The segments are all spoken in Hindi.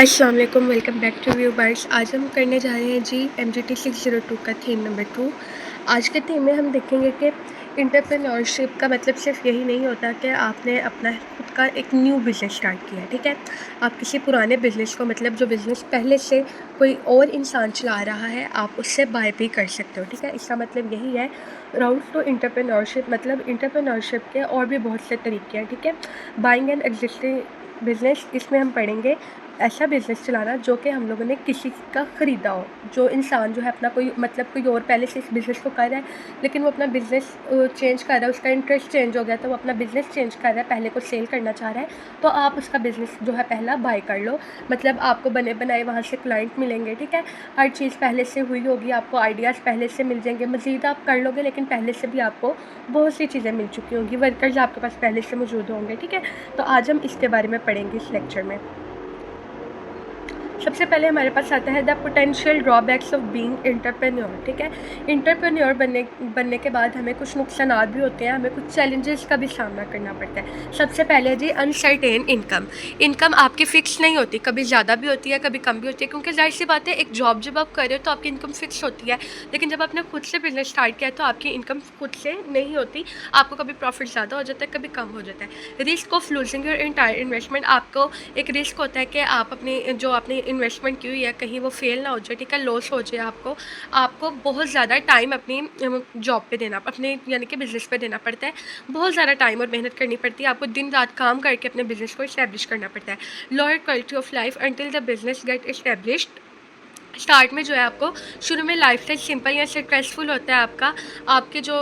अस्सलाम वालेकुम, welcome back to view bytes. आज हम करने जा रहे हैं जी MGT 602 का थीम नंबर 2। आज के थीम में हम देखेंगे कि एंटरप्रेन्योरशिप का मतलब सिर्फ यही नहीं होता कि आपने अपना खुद का एक न्यू बिज़नेस स्टार्ट किया है, ठीक है। आप किसी पुराने बिज़नेस को, मतलब जो बिज़नेस पहले से कोई और इंसान चला रहा है, आप उससे बाय भी कर सकते हो, ठीक है। इसका मतलब यही है राउट टू एंटरप्रेन्योरशिप। मतलब एंटरप्रेन्योरशिप के और भी बहुत से तरीके हैं, ठीक है। बाइंग एन एग्जिस्टिंग बिज़नेस, इसमें हम पढ़ेंगे ऐसा बिज़नेस चलाना जो कि हम लोगों ने किसी का ख़रीदा हो। जो इंसान जो है अपना कोई, मतलब कोई और पहले से इस बिज़नेस को कर रहा है, लेकिन वो अपना बिज़नेस चेंज कर रहा है, उसका इंटरेस्ट चेंज हो गया, तो वो अपना बिज़नेस चेंज कर रहा है, पहले को सेल करना चाह रहा है, तो आप उसका बिज़नेस जो है पहला बाय कर लो। मतलब आपको बने बनाए वहाँ से क्लाइंट मिलेंगे, ठीक है। हर चीज़ पहले से हुई होगी, आपको आइडियाज़ पहले से मिल जाएंगे, मज़ीद आप कर लोगे, लेकिन पहले से भी आपको बहुत सी चीज़ें मिल चुकी होंगी, वर्कर्स आपके पास पहले से मौजूद होंगे, ठीक है। तो आज हम इसके बारे में पढ़ेंगे इस लेक्चर में। सबसे पहले हमारे पास आता है the potential drawbacks of being entrepreneur, ठीक है। एंटरप्रेन्योर बनने के बाद हमें कुछ नुकसानात भी होते हैं, हमें कुछ चैलेंजेस का भी सामना करना पड़ता है। सबसे पहले जी अनसर्टेन इनकम। इनकम आपकी फ़िक्स नहीं होती, कभी ज़्यादा भी होती है, कभी कम भी होती है, क्योंकि ज़ाहिर सी बात है एक जॉब जब आप कर रहे हो तो आपकी इनकम फ़िक्स होती है, लेकिन जब आपने खुद से बिज़नेस स्टार्ट किया है तो आपकी इनकम खुद से नहीं होती। आपको कभी प्रॉफिट ज़्यादा हो जाता है, कभी कम हो जाता है। Risk of losing your entire investment. आपको एक रिस्क होता है कि आप अपनी जो आपने इन्वेस्टमेंट की हुई है कहीं वो फेल ना हो जाए, ठीक है, लॉस हो जाए। आपको बहुत ज़्यादा टाइम अपनी जॉब पे देना, अपने यानी कि बिज़नेस पे देना पड़ता है। बहुत ज़्यादा टाइम और मेहनत करनी पड़ती है, आपको दिन रात काम करके अपने बिज़नेस को इस्टेब्लिश करना पड़ता है। Lower quality of life until the business get established. Start में जो है आपको शुरू में लाइफ स्टाइल सिंपल या स्ट्रेसफुल होता है आपका। आपकी जो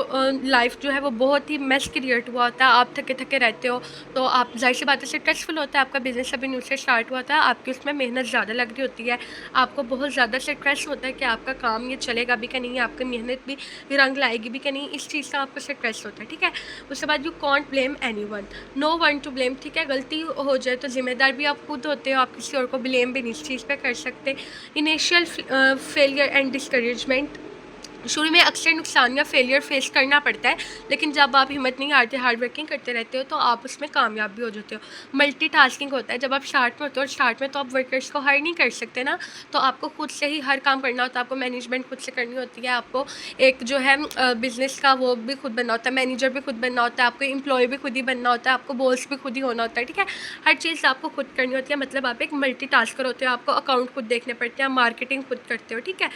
लाइफ जो है वो बहुत ही मेस क्रिएट हुआ होता है, आप थके थके रहते हो, तो आप जाहिर सी बात है स्ट्रेसफुल होता है आपका बिज़नेस, अभी न्यू से स्टार्ट हुआ था, आपकी उसमें मेहनत ज़्यादा लग रही होती है, आपको बहुत ज़्यादा स्ट्रेस होता है कि आपका काम ये चलेगा भी कि नहीं, आपकी मेहनत भी रंग लाएगी भी कि नहीं, इस चीज़ का आपको स्ट्रेस होता है, ठीक है। उसके बाद you can't blame anyone, no one to blame, ठीक है। गलती हो जाए तो जिम्मेदार भी आप खुद होते हो, आप किसी और को ब्लेम भी नहीं इस चीज़ पर कर सकते। Initial failure and discouragement. शुरू में अक्सर नुकसान या फेलियर फेस करना पड़ता है, लेकिन जब आप हिम्मत नहीं हारते, हार्ड वर्किंग करते रहते हो, तो आप उसमें कामयाब भी हो जाते हो। मल्टीटास्किंग होता है, जब आप स्टार्ट में होते हो, स्टार्ट में तो आप वर्कर्स को हायर नहीं कर सकते ना, तो आपको खुद से ही हर काम करना होता है, आपको मैनेजमेंट खुद से करनी होती है, आपको एक जो है बिज़नेस का वो भी खुद बनना होता है, मैनेजर भी खुद बनना होता है, आपको एम्प्लॉय भी खुद ही बनना होता है, आपको बॉस भी खुद ही होना होता है, ठीक है। हर चीज़ आपको खुद करनी होती है, मतलब आप एक मल्टीटास्कर होते हो, आपको अकाउंट खुद देखने पड़ते हैं, मार्केटिंग खुद करते हो, ठीक है।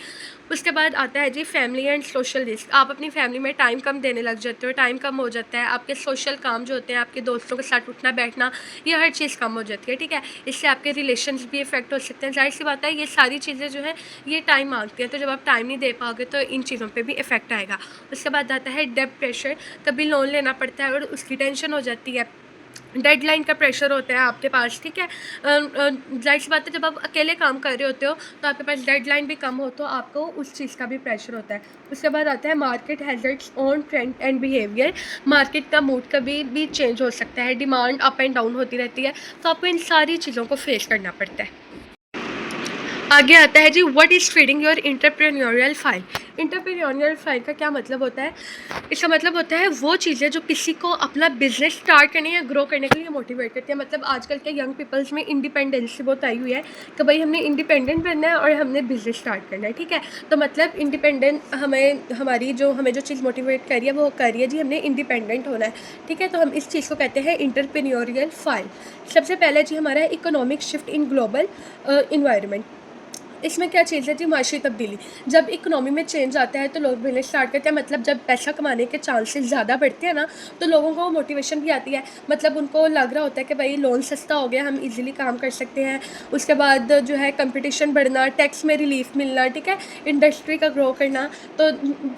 उसके बाद आता है जी फैमिली एंड सोशल रिस्क। आप अपनी फैमिली में टाइम कम देने लग जाते हो, टाइम कम हो जाता है, आपके सोशल काम जो होते हैं, आपके दोस्तों के साथ उठना बैठना, ये हर चीज़ कम हो जाती है, ठीक है। इससे आपके रिलेशंस भी इफेक्ट हो सकते हैं। जाहिर सी बात है ये सारी चीज़ें जो है ये टाइम मांगती हैं, तो जब आप टाइम नहीं दे पाओगे तो इन चीज़ों पर भी इफेक्ट आएगा। उसके बाद आता है डेब्ट प्रेशर। कभी लोन लेना पड़ता है और उसकी टेंशन हो जाती है, डेडलाइन का प्रेशर होता है आपके पास, ठीक है। जाहिर सी बात है जब आप अकेले काम कर रहे होते हो तो आपके पास डेडलाइन भी कम हो, तो आपको उस चीज़ का भी प्रेशर होता है। उसके बाद आता है market has its own trend and behaviour. Market का मूड कभी भी चेंज हो सकता है, डिमांड अप एंड डाउन होती रहती है, तो आपको इन सारी चीज़ों को फेस करना पड़ता है। आगे आता है जी what is feeding your entrepreneurial file. Entrepreneurial file का क्या मतलब होता है? इसका मतलब होता है वो चीज़ें जो किसी को अपना बिजनेस स्टार्ट करने या ग्रो करने के लिए मोटिवेट करती है। मतलब आजकल के यंग पीपल्स में इंडिपेंडेंसी बहुत आई हुई है कि भाई हमने इंडिपेंडेंट बनना है और हमने बिजनेस स्टार्ट करना है, ठीक है। तो मतलब इंडिपेंडेंट हमें जो चीज़ मोटिवेट कर रही है वो कर रही है जी, हमने इंडिपेंडेंट होना है, ठीक है। तो हम इस चीज़ को कहते हैं इंटरप्रेन्योरियल फाइल। सबसे पहले जी हमारा economic shift in global environment. इसमें क्या चीज़ है जी, माशी तब्दीली। जब इकोनॉमी में चेंज आता है तो लोग बिजनेस स्टार्ट करते हैं, मतलब जब पैसा कमाने के चांसेस ज़्यादा बढ़ते हैं ना, तो लोगों को मोटिवेशन भी आती है, मतलब उनको लग रहा होता है कि भाई लोन सस्ता हो गया, हम इजीली काम कर सकते हैं। उसके बाद जो है कंपटीशन बढ़ना, टैक्स में रिलीफ मिलना, ठीक है, इंडस्ट्री का ग्रो करना। तो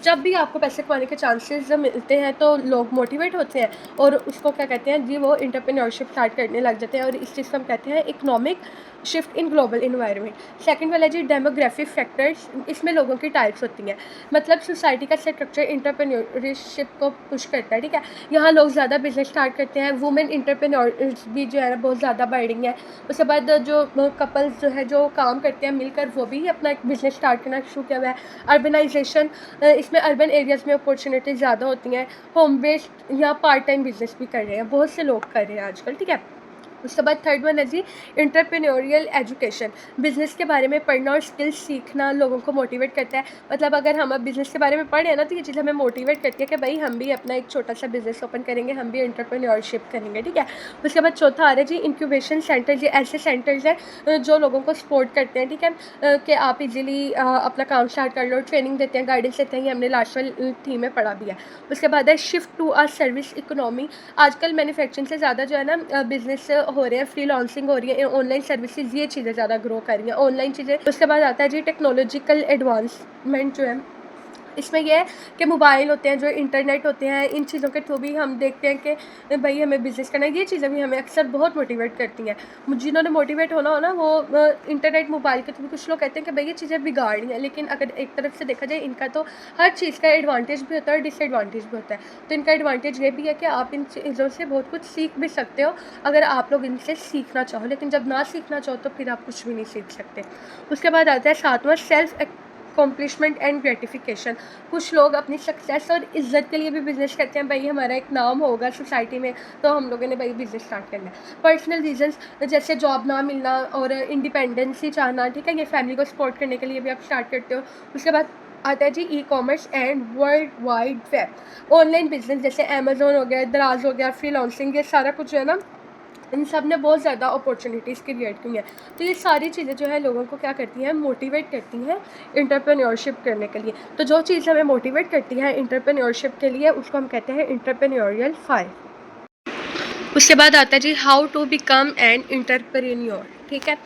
जब भी आपको पैसे कमाने के चांसेस मिलते हैं तो लोग मोटिवेट होते हैं और उसको क्या कहते हैं जी, वो इंटरप्रेन्योरशिप स्टार्ट करने लग जाते हैं, और इस चीज़ को हम कहते हैं economic shift in global environment. Second वाला जी डेमोग्राफिक फैक्टर्स। इसमें लोगों की टाइप्स होती हैं, मतलब सोसाइटी का स्ट्रक्चर इंटरप्रेन्योरशिप को पुश करता है, ठीक है। यहाँ लोग ज़्यादा बिजनेस स्टार्ट करते हैं, वुमेन इंटरप्रेन्योर्स भी जो है ना बहुत ज़्यादा बढ़ रही हैं। उसके बाद जो कपल्स जो है जो काम करते हैं मिलकर, वो भी अपना एक बिज़नेस स्टार्ट करना शुरू किया हुआ है। अर्बनाइजेशन, इसमें अर्बन एरियाज़ में अपॉर्चुनिटीज़ ज़्यादा होती हैं। होम बेस्ड या पार्ट टाइम बिजनेस भी कर रहे हैं, बहुत से लोग कर रहे हैं आजकल, ठीक है। उसके बाद थर्ड वन है जी एंटरप्रेन्योरियल एजुकेशन। बिज़नेस के बारे में पढ़ना और स्किल्स सीखना लोगों को मोटिवेट करता है। मतलब अगर हम अब बिज़नेस के बारे में पढ़ रहे हैं ना, तो ये चीज़ हमें मोटिवेट करती है कि भाई हम भी अपना एक छोटा सा बिज़नेस ओपन करेंगे, हम भी एंटरप्रेन्योरशिप करेंगे, ठीक है। उसके बाद चौथा आ रहा है जी इंक्यूबेशन सेंटर। ये ऐसे सेंटर्स हैं जो लोगों को सपोर्ट करते हैं, ठीक है, कि आप इजीली अपना काम स्टार्ट कर लो, ट्रेनिंग देते हैं, गाइडेंस देते हैं। ये हमने लास्ट वाली थीम में पढ़ा भी है। उसके बाद है shift to a service economy. आजकल मैन्युफैक्चरिंग से ज़्यादा जो है ना बिज़नेस हो रहे हैं, फ्रीलांसिंग हो रही है, ऑनलाइन सर्विसेज, ये चीज़ें ज़्यादा ग्रो कर रही हैं, ऑनलाइन चीज़ें। उसके बाद आता है जी टेक्नोलॉजिकल एडवांसमेंट जो है, इसमें यह है कि मोबाइल होते हैं, जो इंटरनेट होते हैं, इन चीज़ों के थ्रू भी हम देखते हैं कि भाई हमें बिज़नेस करना है। ये चीज़ें भी हमें अक्सर बहुत मोटिवेट करती हैं। जिन्होंने मोटिवेट होना हो ना, वो इंटरनेट मोबाइल के थ्रू, कुछ लोग कहते हैं कि भाई ये चीज़ें बिगाड़ रही हैं, लेकिन अगर एक तरफ से देखा जाए, इनका तो हर चीज़ का एडवांटेज भी होता है और डिसएडवांटेज भी होता है। तो इनका एडवांटेज ये भी है कि आप इन चीज़ों से बहुत कुछ सीख भी सकते हो, अगर आप लोग इनसे सीखना चाहो। लेकिन जब ना सीखना चाहो तो फिर आप कुछ भी नहीं सीख सकते। उसके बाद आता है सातवां सेल्फ अकम्पलिशमेंट एंड ग्रेटिफिकेशन। कुछ लोग अपनी सक्सेस और इज़्ज़त के लिए भी बिज़नेस करते हैं, भाई हमारा एक नाम होगा सोसाइटी में, तो हम लोगों ने भाई बिज़नेस स्टार्ट करना है। पर्सनल रीजंस जैसे जॉब ना मिलना और इंडिपेंडेंसी चाहना, ठीक है, ये फैमिली को सपोर्ट करने के लिए भी आप स्टार्ट करते हो। उसके बाद आता है जी e commerce and world wide web. Online business जैसे अमेजोन हो गया, दराज हो गया, फ्रीलांसिंग, ये सारा कुछ जो है ना, इन सब ने बहुत ज़्यादा अपॉर्चुनिटीज़ क्रिएट की हैं। तो ये सारी चीज़ें जो है लोगों को क्या करती हैं, मोटिवेट करती हैं एंटरप्रेन्योरशिप करने के लिए। तो जो चीज़ हमें मोटिवेट करती है एंटरप्रेन्योरशिप के लिए, उसको हम कहते हैं एंटरप्रेन्योरियल 5। उसके बाद आता है जी how to become an entrepreneur, ठीक है।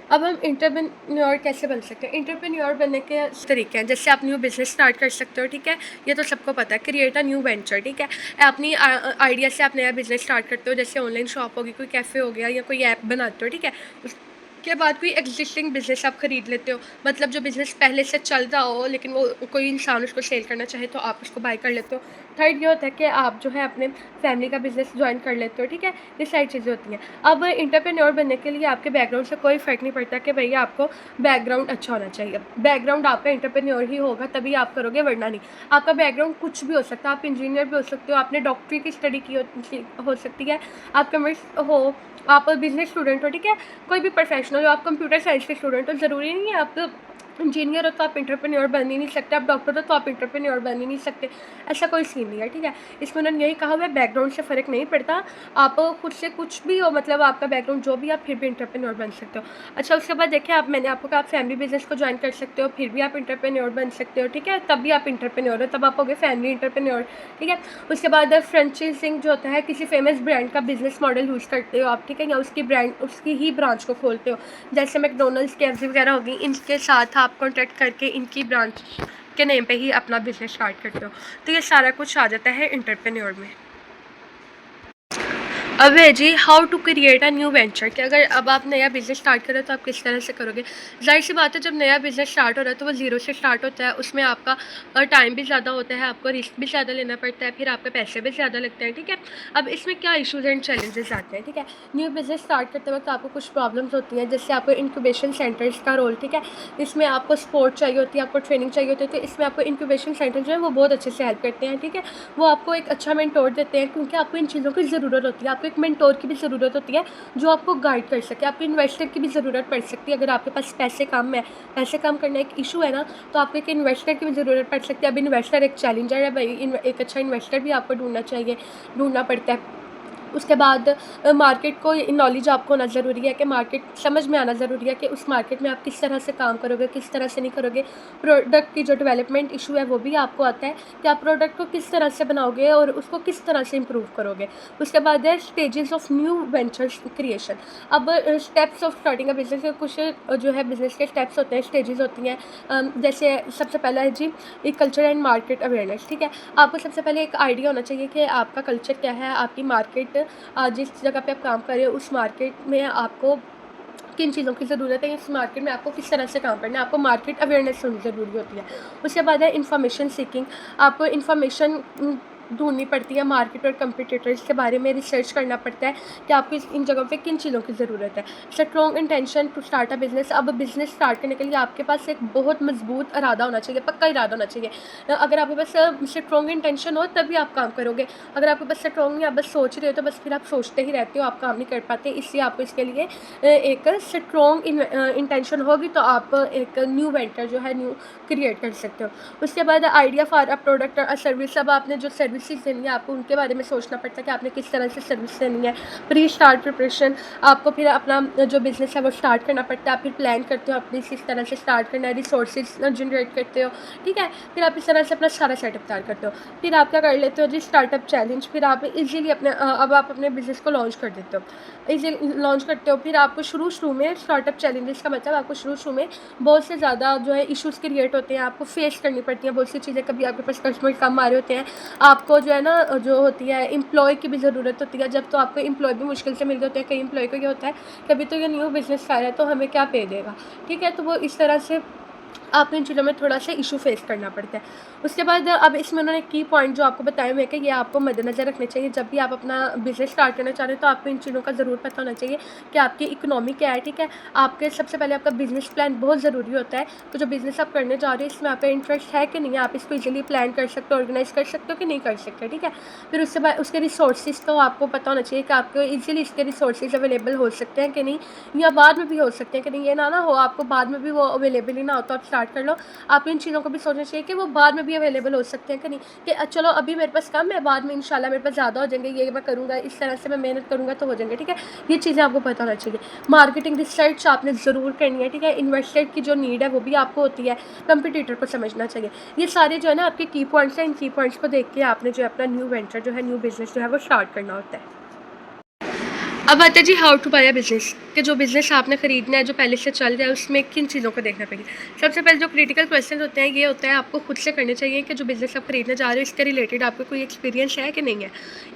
अब हम एंटरप्रेन्योर कैसे बन सकते हैं? एंटरप्रेन्योर बनने के तरीके हैं, जैसे आप न्यू बिज़नेस स्टार्ट कर सकते हो, ठीक है, ये तो सबको पता है। क्रिएट अ न्यू वेंचर, ठीक है, अपनी आइडिया से आप नया बिज़नेस स्टार्ट करते हो, जैसे ऑनलाइन शॉप होगी, कोई कैफ़े हो गया, या कोई ऐप बनाते हो, ठीक है। उसके बाद कोई एग्जिस्टिंग बिज़नेस आप ख़रीद लेते हो, मतलब जो बिज़नेस पहले से चल रहा हो लेकिन वो कोई इंसान उसको सेल करना चाहे तो आप उसको बाय कर लेते हो। थर्ड ये होता है कि आप जो है अपने फैमिली का बिज़नेस ज्वाइन कर लेते हो, ठीक है, ये सारी चीज़ें होती हैं। अब एंटरप्रेन्योर बनने के लिए आपके बैकग्राउंड से कोई फ़र्क नहीं पड़ता कि भैया आपको बैकग्राउंड अच्छा होना चाहिए। बैकग्राउंड आपका एंटरप्रेन्योर ही होगा तभी आप करोगे, वरना नहीं। आपका बैकग्राउंड कुछ भी हो सकता है, आप इंजीनियर भी हो सकते हो, आपने डॉक्टरी की स्टडी की हो सकती है, आप कॉमर्स हो, आप बिज़नेस स्टूडेंट हो, ठीक है, कोई भी प्रोफेशनल हो, आप कंप्यूटर साइंस के स्टूडेंट हो, ज़रूरी नहीं है आप इंजीनियर हो तो आप एंटरप्रेन्योर बन ही नहीं सकते, आप डॉक्टर हो तो आप एंटरप्रेन्योर बन ही नहीं सकते। ऐसा कोई सीन नहीं है, ठीक है। इसमें उन्होंने यही कहा हुआ है, बैकग्राउंड से फ़र्क नहीं पड़ता, आप खुद से कुछ भी हो, मतलब आपका बैकग्राउंड जो भी, आप फिर भी एंटरप्रेन्योर बन सकते हो। अच्छा, उसके बाद देखिए, मैंने आपको कहा आप फैमिली बिजनेस को ज्वाइन कर सकते हो, फिर भी आप एंटरप्रेन्योर बन सकते हो, ठीक है, तब भी आप एंटरप्रेन्योर हो, तब आप हो गए फैमिली एंटरप्रेन्योर, ठीक है। उसके बाद फ्रेंचाइजिंग जो होता है, किसी फेमस ब्रांड का बिजनेस मॉडल यूज़ करते हो आप, ठीक है, या उसकी ही ब्रांच को खोलते हो, जैसे मैकडोनल्ड्स, KFC वगैरह होगी, इनके साथ आप कॉन्टैक्ट करके इनकी ब्रांच के नेम पे ही अपना बिजनेस स्टार्ट करते हो। तो ये सारा कुछ आ जाता है एंटरप्रेन्योर में। अब है जी how to create a new venture, कि अगर अब आप नया बिज़नेस स्टार्ट करें तो आप किस तरह से करोगे। ज़ाहिर सी बात है, जब नया बिज़नेस स्टार्ट हो रहा है तो वो ज़ीरो से स्टार्ट होता है, उसमें आपका टाइम भी ज़्यादा होता है, आपको रिस्क भी ज़्यादा लेना पड़ता है, फिर आपके पैसे भी ज़्यादा लगते हैं, ठीक है। अब इसमें क्या इशूज़ एंड चैलेंजेस आते हैं, ठीक है। न्यू बिज़नेस स्टार्ट करते वक्त आपको कुछ प्रॉब्लम्स होती हैं, जैसे आपको इंक्यूबेशन सेंटर्स का रोल, ठीक है, इसमें आपको सपोर्ट चाहिए होती है, आपको ट्रेनिंग चाहिए होती है, तो इसमें आपको इंक्यूबेशन सेंटर जो है वो बहुत अच्छे से हेल्प करते हैं, ठीक है। वो आपको एक अच्छा मेंटोर देते हैं, क्योंकि आपको इन चीज़ों की ज़रूरत होती है, आपको एक मेंटोर की भी ज़रूरत होती है जो आपको गाइड कर सके। आपको इन्वेस्टर की भी ज़रूरत पड़ सकती है, अगर आपके पास पैसे कम है, पैसे कम करना एक इशू है ना, तो आपको एक इन्वेस्टर की भी ज़रूरत पड़ सकती है। अब इन्वेस्टर एक चैलेंजर है भाई, एक अच्छा इन्वेस्टर भी आपको ढूंढना पड़ता है। उसके बाद मार्केट को नॉलेज आपको होना ज़रूरी है, कि मार्केट समझ में आना ज़रूरी है कि उस मार्केट में आप किस तरह से काम करोगे, किस तरह से नहीं करोगे। प्रोडक्ट की जो डेवलपमेंट इशू है वो भी आपको आता है, कि आप प्रोडक्ट को किस तरह से बनाओगे और उसको किस तरह से इम्प्रूव करोगे। उसके बाद है stages of new ventures creation. अब steps of starting a business के कुछ जो है बिज़नेस के स्टेप्स होते हैं, स्टेजेस होती हैं। जैसे सबसे पहला है जी एक कल्चर एंड मार्केट अवेयरनेस, ठीक है। आपको सबसे पहले एक आइडिया होना चाहिए कि आपका कल्चर क्या है, आपकी मार्केट, जिस जगह पे आप काम कर रहे हो उस मार्केट में आपको किन चीज़ों की ज़रूरत है, इस मार्केट में आपको किस तरह से काम करना है, आपको मार्केट अवेयरनेस होनी ज़रूरी होती है। उसके बाद है इन्फॉर्मेशन सीकिंग। आपको इन्फॉर्मेशन ढूँढनी पड़ती है, मार्केट और कंपटीटर्स के बारे में रिसर्च करना पड़ता है कि आपको इन जगहों पे किन चीज़ों की ज़रूरत है। Strong intention to start a business. अब बिज़नेस स्टार्ट करने के लिए आपके पास एक बहुत मजबूत इरादा होना चाहिए, पक्का इरादा होना चाहिए। अगर आपके पास स्ट्रॉन्ग इंटेंशन हो तभी आप काम करोगे। अगर आपके पास स्ट्रॉन्ग नहीं, आप बस सोच रहे हो तो बस फिर आप सोचते ही रहते हो, आप काम नहीं कर पाते। इसलिए आपको इसके लिए एक स्ट्रॉन्ग इंटेंशन होगी तो आप एक न्यू वेंचर जो है न्यू क्रिएट कर सकते हो। उसके बाद आइडिया फॉर अ प्रोडक्ट और सर्विस। अब आपने जो सर्विसेज देनी है आपको उनके बारे में सोचना पड़ता है कि आपने किस तरह से सर्विस देनी है। Pre start preparation. आपको फिर अपना जो बिज़नेस है वो स्टार्ट करना पड़ता है। आप फिर प्लान करते हो अपनी किस तरह से स्टार्ट करना है, रिसोर्सेज जनरेट करते हो, ठीक है। फिर आप इस तरह से अपना सारा सेटअप तैयार करते हो। फिर आप क्या कर लेते हो जी, स्टार्टअप चैलेंज। फिर आप इजीली अब आप अपने बिज़नेस को लॉन्च कर देते हो, इजीली लॉन्च करते हो। फिर आपको शुरू में स्टार्टअप चैलेंजेस का मतलब आपको शुरू में बहुत से ज़्यादा जो है इश्यूज़ क्रिएट होते हैं, आपको फेस करनी पड़ती हैं बहुत सी चीज़ें। कभी आपके पास कस्टमर कम आ रहे होते हैं, आपको जो है ना जो होती है एम्प्लॉय की भी ज़रूरत होती है। जब तो आपको एम्प्लॉय भी मुश्किल से मिल गए होते हैं। कई एम्प्लॉय को ये होता है कभी तो ये न्यू बिज़नेस कर रहा है तो हमें क्या पे देगा, ठीक है। तो वो इस तरह से आपको इन चीज़ों में थोड़ा सा इशू फेस करना पड़ता है। उसके बाद अब इसमें उन्होंने की पॉइंट जो आपको बताए हुए हैं कि ये आपको मद्देनज़र रखने चाहिए जब भी आप अपना बिज़नेस स्टार्ट करना चाह रहे हैं। तो आपको इन चीज़ों का ज़रूर पता होना चाहिए कि आपकी इकोनॉमी क्या है, ठीक है। आपके सबसे पहले आपका बिज़नेस प्लान बहुत ज़रूरी होता है। तो जो बिज़नेस आप करने जा रहे हैं इसमें आपका इंटरेस्ट है कि नहीं है, आप इसको ईजिली प्लान कर सकते हो, ऑर्गेनाइज़ कर सकते हो कि नहीं कर सकते, ठीक है। फिर उसके बाद उसके रिसोर्सेज तो आपको पता होना चाहिए कि आपको ईजिली इसके रिसोर्सेज अवेलेबल हो सकते हैं कि नहीं, या बाद में भी हो सकते हैं कि नहीं। ये ना हो आपको बाद में भी वो अवेलेबल ही ना हो तो आप स्टार्ट कर लो। आप इन चीज़ों को भी सोचना चाहिए कि वो बाद में भी अवेलेबल हो सकते हैं कि नहीं, कि चलो अभी मेरे पास कम है, बाद में इंशाल्लाह मेरे पास ज़्यादा हो जाएंगे, ये मैं करूँगा, इस तरह से मैं मेहनत करूँगा तो हो जाएंगे, ठीक है। ये चीज़ें आपको पता होना चाहिए। मार्केटिंग रिसर्च आपने ज़रूर करनी है, ठीक है। इन्वेस्टर की जो नीड है वो भी आपको होती है, कंपटीटर को समझना चाहिए। ये सारे जो है ना आपके की पॉइंट्स हैं। इन की पॉइंट्स को देख के आपने जो है अपना न्यू वेंचर जो है, न्यू बिज़नेस जो है वो स्टार्ट करना होता है। अब आता है जी how to buy a business, कि जो बिज़नेस आपने ख़रीदना है जो पहले से चल रहा है उसमें किन चीज़ों को देखना पड़ेगा। सबसे पहले जो क्रिटिकल क्वेश्चन होते हैं ये होता है आपको खुद से करने चाहिए कि जो बिज़नेस आप खरीदने जा रहे हो इसके रिलेटेड आपको कोई एक्सपीरियंस है कि नहीं है।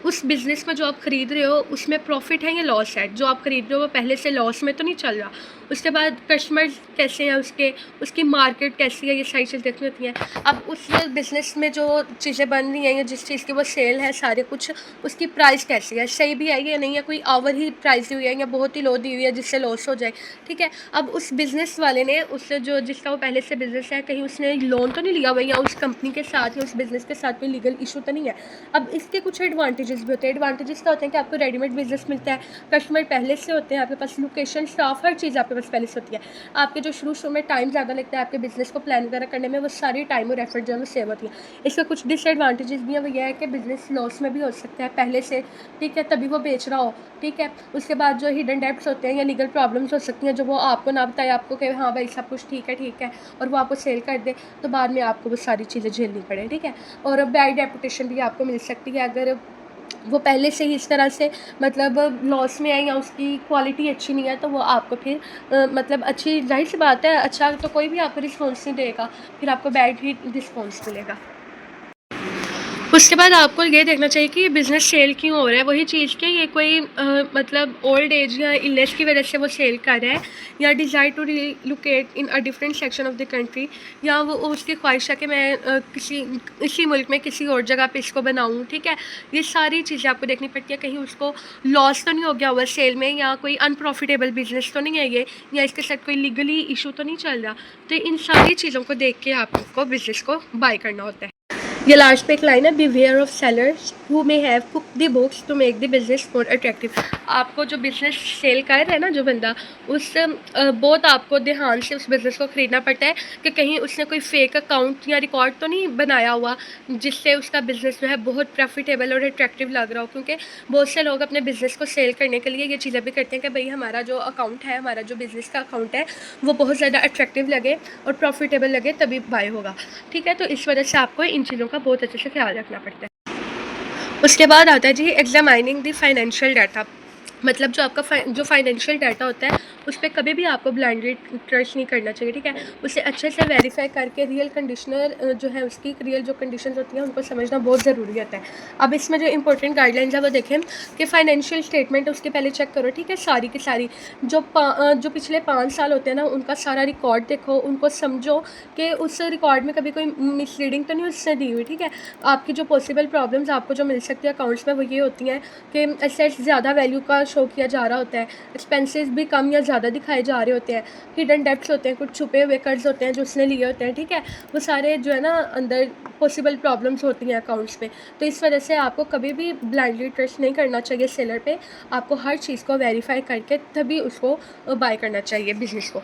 उस बिज़नेस में जो आप ख़रीद रहे हो उसमें प्रॉफिट है या लॉस है, जो आप ख़रीद रहे हो वो पहले से लॉस में तो नहीं चल रहा। उसके बाद कस्टमर्स कैसे हैं उसके, उसकी मार्केट कैसी है, ये सारी चीज़ देखनी होती हैं। अब उस बिज़नेस में जो चीज़ें बन रही हैं या जिस चीज़ की वो सेल है सारे कुछ, उसकी प्राइस कैसी है, सही भी है या नहीं है, कोई ओवर ही प्राइस दी हुई है या बहुत ही लो दी हुई है जिससे लॉस हो जाए, ठीक है। अब उस बिज़नेस वाले ने उससे जो जिसका वो पहले से बिज़नेस है कहीं उसने लोन तो नहीं लिया हुआ या उस कंपनी के साथ या उस बिज़नेस के साथ कोई लीगल इशू तो नहीं है। अब इसके कुछ एडवांटेजेस भी होते हैं। एडवांटेजेस क्या होते हैं कि आपको रेडीमेड बिज़नेस मिलता है, कस्टमर पहले से होते हैं, आपके पास लोकेशन, स्टाफ, हर चीज़ आपके पास पहले से होती है। आपके जो शुरू में टाइम ज़्यादा लगता है आपके बिज़नेस को प्लान वगैरह करने में, वो सारी टाइम और एफर्ट जो है वो सेव होती है। इसके कुछ डिसएडवांटेजेस भी है, वो यह है कि बिज़नेस लॉस में भी हो सकता है पहले से, ठीक है, तभी वो बेच रहा हो, ठीक है। उसके बाद जो हिडन डेब्ट्स होते हैं या लीगल प्रॉब्लम्स हो सकती हैं जो वो आपको ना बताए, आपको कहे हाँ भाई सब कुछ ठीक है, और वो आपको सेल कर दे तो बाद में आपको वो सारी चीज़ें झेलनी पड़े, ठीक है। और बैड रेपुटेशन भी आपको मिल सकती है अगर वो पहले से ही इस तरह से मतलब लॉस में है या उसकी क्वालिटी अच्छी नहीं है तो वो आपको फिर मतलब अच्छी, जाहिर सी बात है, अच्छा तो कोई भी आपको रिस्पॉन्स नहीं देगा, फिर आपको बैड ही रिस्पॉन्स मिलेगा। उसके बाद आपको ये देखना चाहिए कि ये बिज़नेस सेल क्यों हो रहा है। वही चीज़ कि ये कोई मतलब ओल्ड एज या इलनेस की वजह से वो सेल कर रहा है, या desire to relocate in a different section of the country, या वो उसकी ख्वाहिश है कि मैं किसी इसी मुल्क में किसी और जगह पे इसको बनाऊँ, ठीक है। ये सारी चीज़ें आपको देखनी पड़ती है, कहीं उसको लॉस तो नहीं हो गया हुआ सेल में, या कोई अनप्रॉफिटेबल बिज़नेस तो नहीं है ये, या इसके साथ कोई लीगली इशू तो नहीं चल रहा। तो इन सारी चीज़ों को देख के आपको बिज़नेस को बाय करना होता है। ये लास्ट पे एक लाइन है, beware of sellers who may have cook the books to make the business more attractive. आपको जो बिज़नेस सेल कर रहा है ना जो बंदा, उस बहुत आपको ध्यान से उस बिज़नेस को ख़रीदना पड़ता है कि कहीं उसने कोई फेक अकाउंट या रिकॉर्ड तो नहीं बनाया हुआ जिससे उसका बिज़नेस जो है बहुत प्रॉफिटेबल और अट्रैक्टिव लग रहा हो। क्योंकि बहुत से लोग अपने बिज़नेस को सेल करने के लिए ये चीज़ें भी करते हैं कि भाई हमारा जो अकाउंट है, हमारा जो बिज़नेस का अकाउंट है वो बहुत ज़्यादा अट्रैक्टिव लगे और प्रॉफिटेबल लगे तभी बाय होगा, ठीक है। तो इस वजह से आपको इन चीज़ों का बहुत अच्छे से ख्याल रखना पड़ता है। उसके बाद आता है जी एग्जामाइनिंग द फाइनेंशियल डाटा। मतलब जो आपका जो फाइनेंशियल डाटा होता है उस पे कभी भी आपको ब्लाइंडली ट्रस्ट नहीं करना चाहिए, ठीक है। उसे अच्छे से वेरीफाई करके रियल कंडीशनर जो है उसकी रियल जो कंडीशंस होती हैं उनको समझना बहुत ज़रूरी होता है। अब इसमें जो इंपॉर्टेंट गाइडलाइंस है वो देखें कि फाइनेंशियल स्टेटमेंट उसके पहले चेक करो, ठीक है, सारी की सारी जो पिछले 5 साल होते हैं ना उनका सारा रिकॉर्ड देखो, उनको समझो कि उस रिकॉर्ड में कभी कोई मिसलीडिंग तो नहीं उससे दी हुई, ठीक है। आपकी जो पॉसिबल प्रॉब्लम्स आपको जो मिल सकती है अकाउंट्स में वो ये होती हैं कि एसेट्स ज़्यादा वैल्यू का शो किया जा रहा होता है, एक्सपेंसेस भी कम या ज़्यादा दिखाए जा रहे होते हैं, हिडन डेब्ट्स होते हैं, कुछ छुपे हुए कर्ज होते हैं जो उसने लिए होते हैं, ठीक है। वो सारे जो है ना अंदर पॉसिबल प्रॉब्लम्स होती हैं अकाउंट्स पे। तो इस वजह से आपको कभी भी ब्लाइंडली ट्रस्ट नहीं करना चाहिए सेलर पे। आपको हर चीज़ को वेरीफाई करके तभी उसको बाय करना चाहिए बिज़नेस को।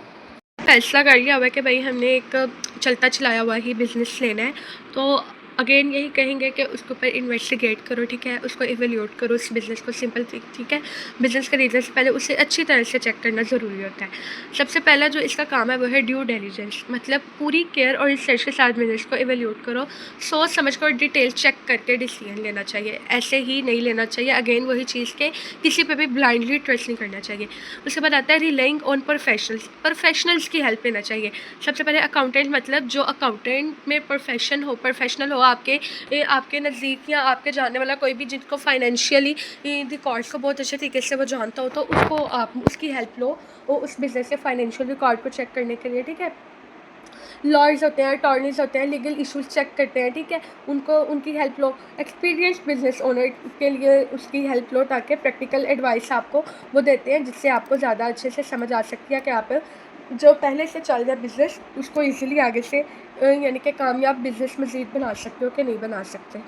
फैसला कर लिया हुआ है कि भाई हमने एक चलता चलाया हुआ ही बिज़नेस लेना है, तो अगेन यही कहेंगे कि उसके ऊपर इन्वेस्टिगेट करो, ठीक है, उसको इवेल्यूट करो उस बिज़नेस को, सिंपल थिंग, ठीक है। बिज़नेस खरीदने से पहले उसे अच्छी तरह से चेक करना ज़रूरी होता है। सबसे पहला जो इसका काम है वो है ड्यू डिलिजेंस, मतलब पूरी केयर और रिसर्च के साथ बिज़नेस को इवेल्यूट करो, सोच समझ कर डिटेल चेक करके डिसीजन लेना चाहिए, ऐसे ही नहीं लेना चाहिए। अगेन वही चीज़ के किसी पे भी ब्लाइंडली ट्रस्ट नहीं करना चाहिए। उसके बाद आता है रिलाइंग ऑन प्रोफेशनल्स की हेल्प लेना चाहिए। सबसे पहले अकाउंटेंट, मतलब जो अकाउंटेंट में प्रोफेशनल हो आपके नज़दीक या आपके जानने वाला कोई भी जिनको फाइनेंशियली रिकॉर्ड्स को बहुत अच्छे तरीके से वो जानता हो, तो उसको आप उसकी हेल्प लो वो उस बिज़नेस के फाइनेंशियल रिकॉर्ड को चेक करने के लिए, ठीक है। लॉयर्स होते हैं, अटॉर्नीज होते हैं, लीगल इश्यूज चेक करते हैं, ठीक है, उनको उनकी हेल्प लो। एक्सपीरियंस बिजनेस ओनर के लिए उसकी हेल्प लो ताकि प्रैक्टिकल एडवाइस आपको वो देते हैं जिससे आपको ज़्यादा अच्छे से समझ आ सकती है कि आप जो पहले से चल रहा बिज़नेस उसको इजीली आगे से यानी कि कामयाब बिज़नेस मज़ीद बना सकते हो कि नहीं बना सकते।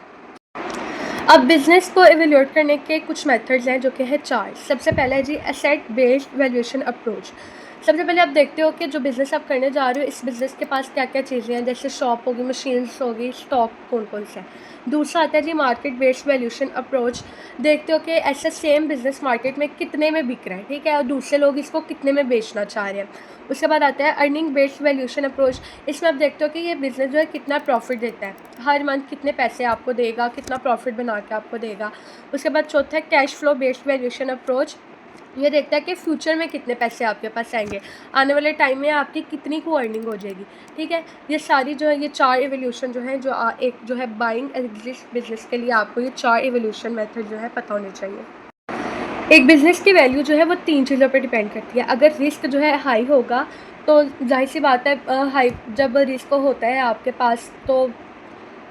अब बिज़नेस को इवेल्यूएट करने के कुछ मेथड्स हैं जो कि है 4। सबसे पहला है जी एसेट बेस्ड वैल्यूएशन अप्रोच। सबसे पहले आप देखते हो कि जो बिज़नेस आप करने जा रहे हो इस बिज़नेस के पास क्या क्या चीज़ें हैं, जैसे शॉप होगी, मशीन्स होगी, स्टॉक कौन कौन सा है। दूसरा आता है जी मार्केट बेस्ड वैल्यूएशन अप्रोच। देखते हो कि ऐसा सेम बिज़नेस मार्केट में कितने में बिक रहा है, ठीक है, और दूसरे लोग इसको कितने में बेचना चाह रहे हैं। उसके बाद आता है अर्निंग बेस्ड वैल्यूएशन अप्रोच। इसमें आप देखते हो कि ये बिज़नेस जो है कितना प्रॉफिट देता है, हर मंथ कितने पैसे आपको देगा, कितना प्रॉफिट बना के आपको देगा। उसके बाद चौथा है cash flow based valuation approach. ये देखता है कि फ्यूचर में कितने पैसे आपके पास आएंगे, आने वाले टाइम में आपकी कितनी को अर्निंग हो जाएगी, ठीक है। ये सारी जो है ये 4 इवोल्यूशन जो है जो एक जो है बाइंग एग्जिस्ट बिजनेस के लिए आपको ये 4 इवोल्यूशन मेथड जो है पता होने चाहिए। एक बिज़नेस की वैल्यू जो है वो 3 चीज़ों पे डिपेंड करती है। अगर रिस्क जो है हाई होगा तो जाहिर सी बात है हाई जब रिस्क होता है आपके पास तो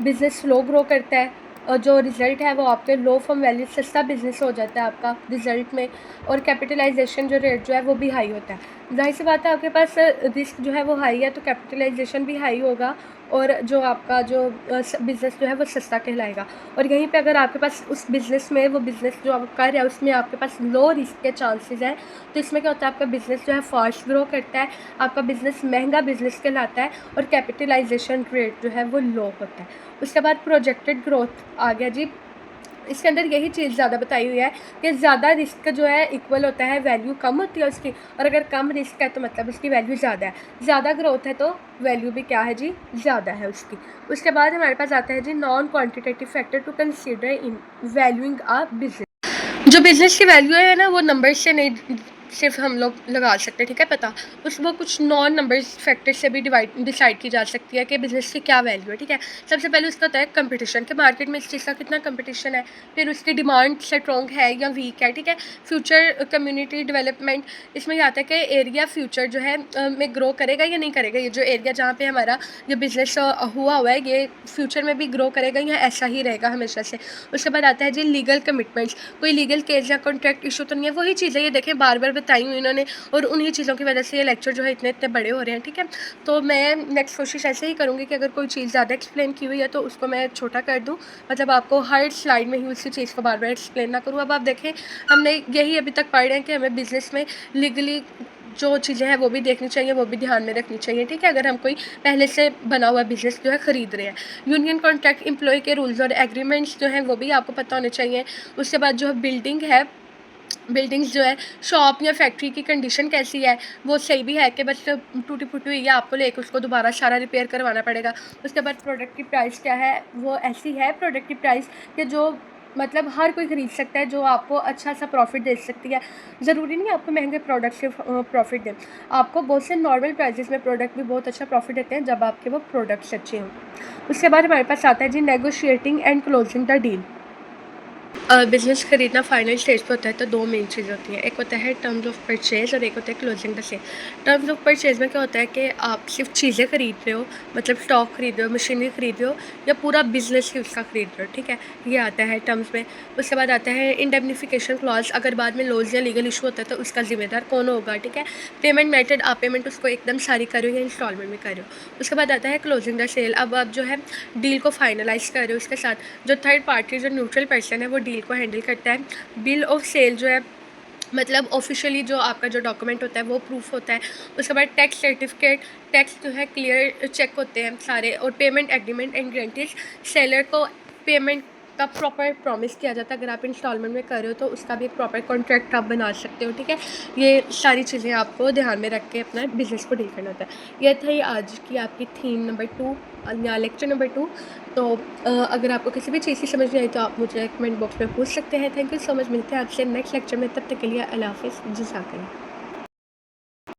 बिज़नेस स्लो ग्रो करता है और जो रिज़ल्ट है वो आपके लो फ्रॉम वैल्यू सस्ता बिज़नेस हो जाता है आपका रिज़ल्ट में, और कैपिटलाइजेशन जो रेट जो है वो भी हाई होता है। जाहिर सी बात है आपके पास रिस्क जो है वो हाई है तो कैपिटलाइजेशन भी हाई होगा और जो आपका जो बिज़नेस जो है वो सस्ता कहलाएगा। और यहीं पे अगर आपके पास उस बिज़नेस में वो बिज़नेस जो आप कर रहे हैं उसमें आपके पास लो रिस्क के चांसेस हैं तो इसमें क्या होता है आपका बिज़नेस जो है फास्ट ग्रो करता है, आपका बिज़नेस महंगा बिज़नेस कहलाता है और कैपिटलाइजेशन रेट जो है वो लो होता है। उसके बाद प्रोजेक्टेड ग्रोथ आ गया जी। इसके अंदर यही चीज़ ज़्यादा बताई हुई है कि ज़्यादा रिस्क जो है इक्वल होता है वैल्यू कम होती है उसकी, और अगर कम रिस्क है तो मतलब उसकी वैल्यू ज़्यादा है, ज़्यादा ग्रोथ है तो वैल्यू भी क्या है जी ज़्यादा है उसकी। उसके बाद हमारे पास आता है जी non quantitative factor to consider in valuing a business. जो बिज़नेस की वैल्यू है ना वो नंबर से नहीं सिर्फ हम लोग लगा सकते हैं, ठीक है, पता उस वो कुछ नॉन नंबर फैक्टर से भी डिसाइड की जा सकती है कि बिज़नेस की क्या वैल्यू है, ठीक है। सबसे पहले उसका होता है कंपटीशन के मार्केट में इस चीज़ का कितना कंपटीशन है, फिर उसकी डिमांड स्ट्रॉन्ग है या वीक है, ठीक है। फ्यूचर कम्युनिटी डेवलपमेंट, इसमें ये आता है कि एरिया फ्यूचर जो है में ग्रो करेगा या नहीं करेगा, ये जो एरिया जहाँ पे हमारा ये बिज़नेस हुआ है ये फ्यूचर में भी ग्रो करेगा या ऐसा ही रहेगा हमेशा से। उसके बाद आता है जी लीगल कमिटमेंट्स, कोई लीगल केस या कॉन्ट्रैक्ट इशू तो नहीं है, वही चीज़ें ये देखें बार बार बताई हुई इन्होंने और उन्हीं चीज़ों की वजह से ये लेक्चर जो है इतने इतने बड़े हो रहे हैं, ठीक है। तो मैं नेक्स्ट कोशिश ऐसे ही करूँगी कि अगर कोई चीज़ ज़्यादा एक्सप्लेन की हुई है तो उसको मैं छोटा कर दूँ, मतलब आपको हर स्लाइड में ही उसी चीज़ को बार बार एक्सप्लेन ना करूँ। अब आप देखें हमने यही अभी तक पढ़ रहे हैं कि हमें बिज़नेस में लीगली जो चीज़ें हैं वो भी देखनी चाहिए, वो भी ध्यान में रखनी चाहिए, ठीक है, अगर हम कोई पहले से बना हुआ बिज़नेस जो है ख़रीद रहे हैं। यूनियन कॉन्ट्रैक्ट, एम्प्लॉय के रूल्स और एग्रीमेंट्स जो हैं वो भी आपको पता होने चाहिए। उसके बाद जो बिल्डिंग है, बिल्डिंग्स जो है शॉप या फैक्ट्री की कंडीशन कैसी है, वो सही भी है कि बस टूटी फूटी हुई है, आपको लेकर उसको दोबारा सारा रिपेयर करवाना पड़ेगा। उसके बाद प्रोडक्ट की प्राइस क्या है, वो ऐसी है प्रोडक्ट की प्राइस कि जो मतलब हर कोई ख़रीद सकता है, जो आपको अच्छा सा प्रॉफ़िट दे सकती है। ज़रूरी नहीं है आपको महंगे प्रोडक्ट से प्रॉफ़िट दें, आपको बहुत से नॉर्मल प्राइसेस में प्रोडक्ट भी बहुत अच्छा प्रॉफ़िट देते हैं जब आपके वो प्रोडक्ट्स अच्छे हों। उसके बाद हमारे पास आता है जी negotiating and closing the deal. Business खरीदना फाइनल स्टेज पे होता है तो दो मेन चीज़ें होती हैं, एक होता है टर्म्स ऑफ परचेज़ और एक होता है closing the sale. Terms of purchase में क्या होता है कि आप सिर्फ चीज़ें खरीद रहे हो, मतलब स्टॉक खरीद रहे हो, मशीनरी खरीद रहे हो, या पूरा बिजनेस ही उसका खरीद रहे हो, ठीक है, ये आता है टर्म्स में। उसके बाद आता है इंडेमनिफिकेशन क्लॉज, अगर बाद में लॉस या लीगल इशू होता है तो उसका जिम्मेदार कौन होगा, ठीक है। पेमेंट मेथड, आप पेमेंट उसको एकदम सारी कर रहे हो या इंस्टॉलमेंट में कर रहे हो। उसके बाद आता है क्लोजिंग द सेल, अब आप जो है डील को फाइनलाइज कर रहे हो, उसके साथ जो थर्ड पार्टी, जो न्यूट्रल पर्सन है, वो डील को हैंडल करता है। बिल ऑफ सेल जो है, मतलब ऑफिशियली जो आपका जो डॉक्यूमेंट होता है वो प्रूफ होता है। उसके बाद टैक्स सर्टिफिकेट, टैक्स जो है क्लियर चेक होते हैं सारे, और payment agreement and guarantees, seller को पेमेंट का प्रॉपर प्रॉमिस किया जाता है। अगर आप इंस्टॉलमेंट में कर रहे हो तो उसका भी एक प्रॉपर कॉन्ट्रैक्ट आप बना सकते हो, ठीक है। ये सारी चीज़ें आपको ध्यान में रख के अपना बिजनेस को डील करना होता है। यह था ये आज की आपकी थीम नंबर 2 या लेक्चर नंबर 2। तो अगर आपको किसी भी चीज़ की समझ नहीं आई तो आप मुझे कमेंट बॉक्स में पूछ सकते हैं। थैंक यू सो मच, मिलते हैं आपसे नेक्स्ट लेक्चर में, तब तक के लिए अल्लाह हाफ़िज़, जज़ाकल्लाह।